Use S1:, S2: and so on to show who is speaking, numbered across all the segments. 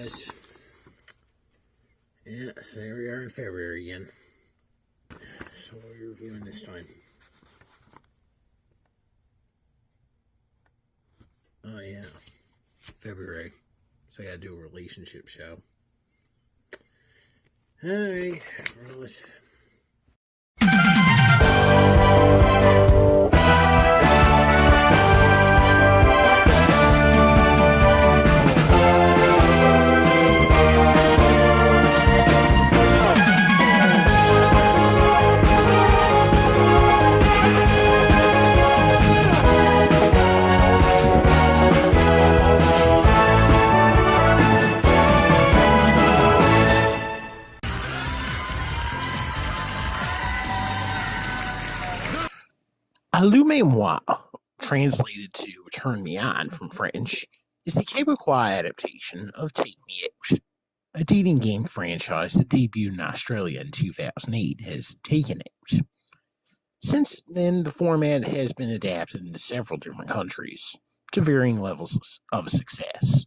S1: guys. Yeah, so here we are in February again. So what are we reviewing this time? Oh yeah, February. So I gotta do a relationship show. Alright, roll it. Allume-Moi, translated to Turn Me On from French, is the Quebecois adaptation of Take Me Out. A dating game franchise that debuted in Australia in 2008 has taken out. Since then, the format has been adapted into several different countries to varying levels of success.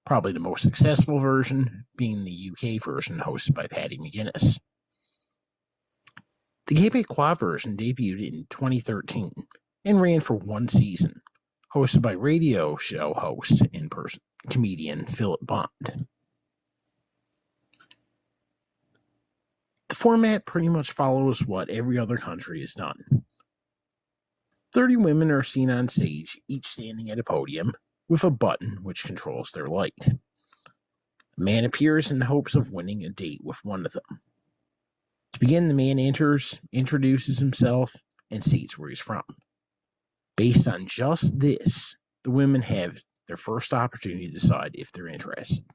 S1: Probably the most successful version being the UK version hosted by Paddy McGuinness. The Quebecois version debuted in 2013 and ran for one season, hosted by radio show host and comedian Philip Bond. The format pretty much follows what every other country has done. 30 women are seen on stage, each standing at a podium, with a button which controls their light. A man appears in hopes of winning a date with one of them. To begin, the man enters, introduces himself, and states where he's from. Based on just this, the women have their first opportunity to decide if they're interested.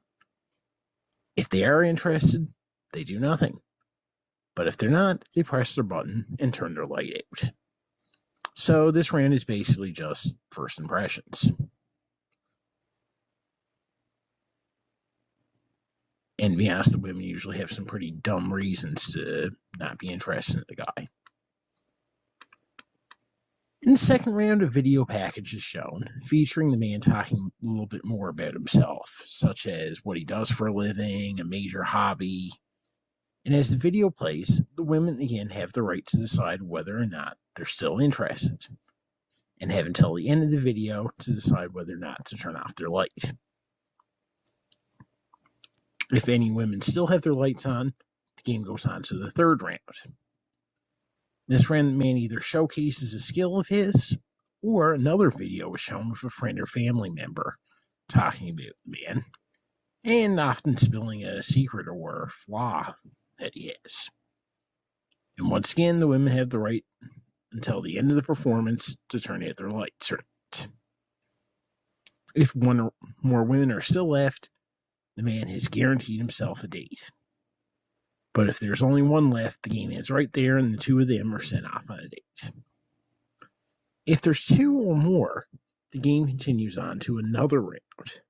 S1: If they are interested, they do nothing. But if they're not, they press their button and turn their light out. So this round is basically just first impressions. And to be honest, the women usually have some pretty dumb reasons to not be interested in the guy. In the second round, a video package is shown, featuring the man talking a little bit more about himself, such as what he does for a living, a major hobby. And as the video plays, the women again have the right to decide whether or not they're still interested, and have until the end of the video to decide whether or not to turn off their light. If any women still have their lights on, the game goes on to the third round. This round, the man either showcases a skill of his, or another video is shown with a friend or family member talking about the man, and often spilling a secret or flaw that he has. And once again, the women have the right until the end of the performance to turn out their lights. If one or more women are still left, the man has guaranteed himself a date. But if there's only one left, the game ends right there and the two of them are sent off on a date. If there's two or more, the game continues on to another round.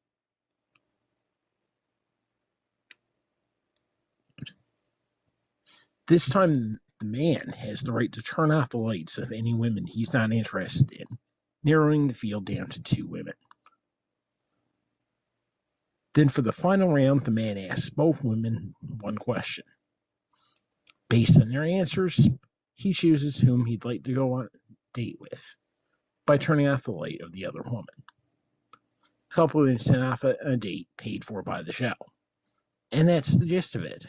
S1: This time, the man has the right to turn off the lights of any women he's not interested in, narrowing the field down to 2 women. Then for the final round, the man asks both women one question. Based on their answers, he chooses whom he'd like to go on a date with by turning off the light of the other woman. The couple then sent off a date paid for by the show. And that's the gist of it.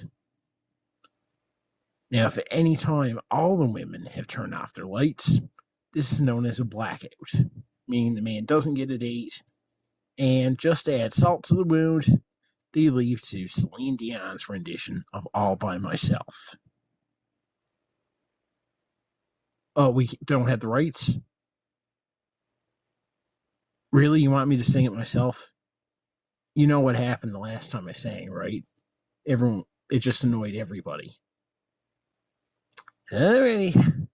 S1: Now, if at any time all the women have turned off their lights, this is known as a blackout, meaning the man doesn't get a date. And just to add salt to the wound, they leave to Celine Dion's rendition of All By Myself. Oh, we don't have the rights? Really? You want me to sing it myself? You know what happened the last time I sang, right? It just annoyed everybody. Alrighty.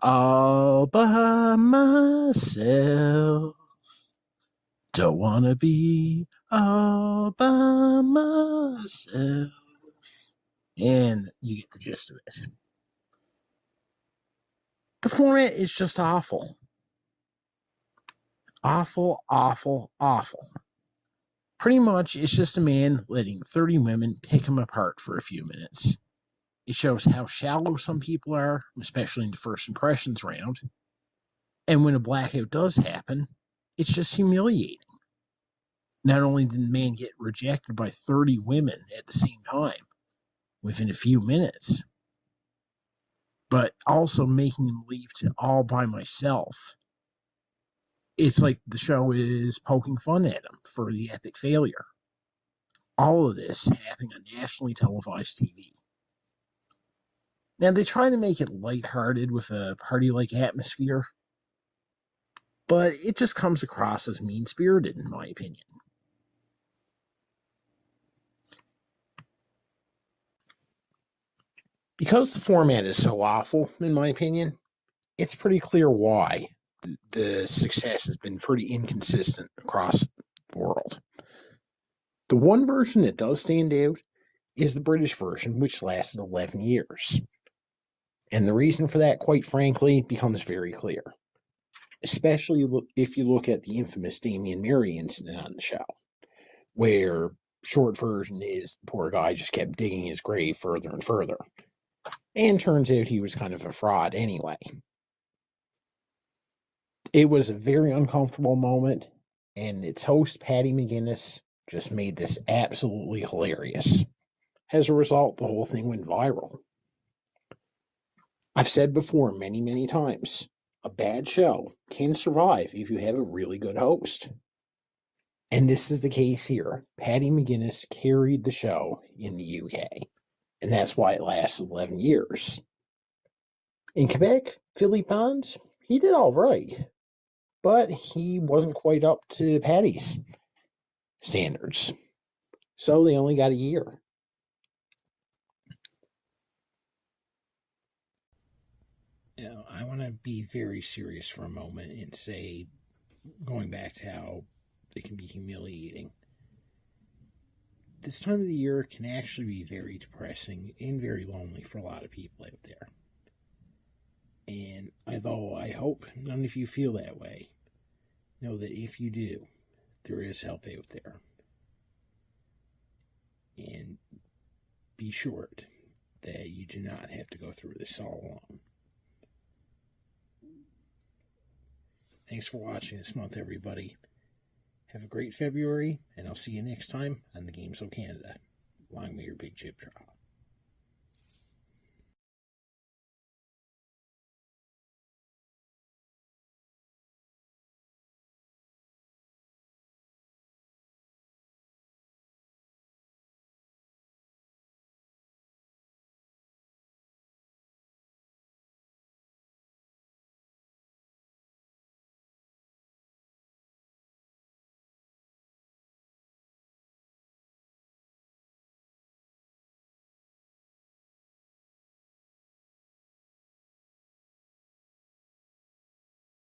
S1: All by myself. Don't wanna be all by myself. And you get the gist of it. The format is just awful. Awful, awful, awful. Pretty much, it's just a man letting 30 women pick him apart for a few minutes. It shows how shallow some people are, especially in the first impressions round. And when a blackout does happen, it's just humiliating. Not only did the man get rejected by 30 women at the same time within a few minutes, but also making him leave to all by myself. It's like the show is poking fun at him for the epic failure. All of this happening on nationally televised TV. Now, they try to make it lighthearted with a party-like atmosphere, but it just comes across as mean-spirited, in my opinion. Because the format is so awful, in my opinion, it's pretty clear why the success has been pretty inconsistent across the world. The one version that does stand out is the British version, which lasted 11 years. And the reason for that, quite frankly, becomes very clear. Especially if you look at the infamous Damien Mary incident on the show, where short version is the poor guy just kept digging his grave further and further. And turns out he was kind of a fraud anyway. It was a very uncomfortable moment, and its host, Patty McGuinness, just made this absolutely hilarious. As a result, the whole thing went viral. I've said before many, many times, a bad show can survive if you have a really good host. And this is the case here. Patty McGuinness carried the show in the UK, and that's why it lasted 11 years. In Quebec, Philippe Pons, he did all right, but he wasn't quite up to Patty's standards. So they only got a year. Now, I want to be very serious for a moment and say, going back to how it can be humiliating, this time of the year can actually be very depressing and very lonely for a lot of people out there. And although I hope none of you feel that way, know that if you do, there is help out there. And be sure that you do not have to go through this all alone. Thanks for watching this month, everybody. Have a great February, and I'll see you next time on the Games of Canada, along with your Big Chip Drop.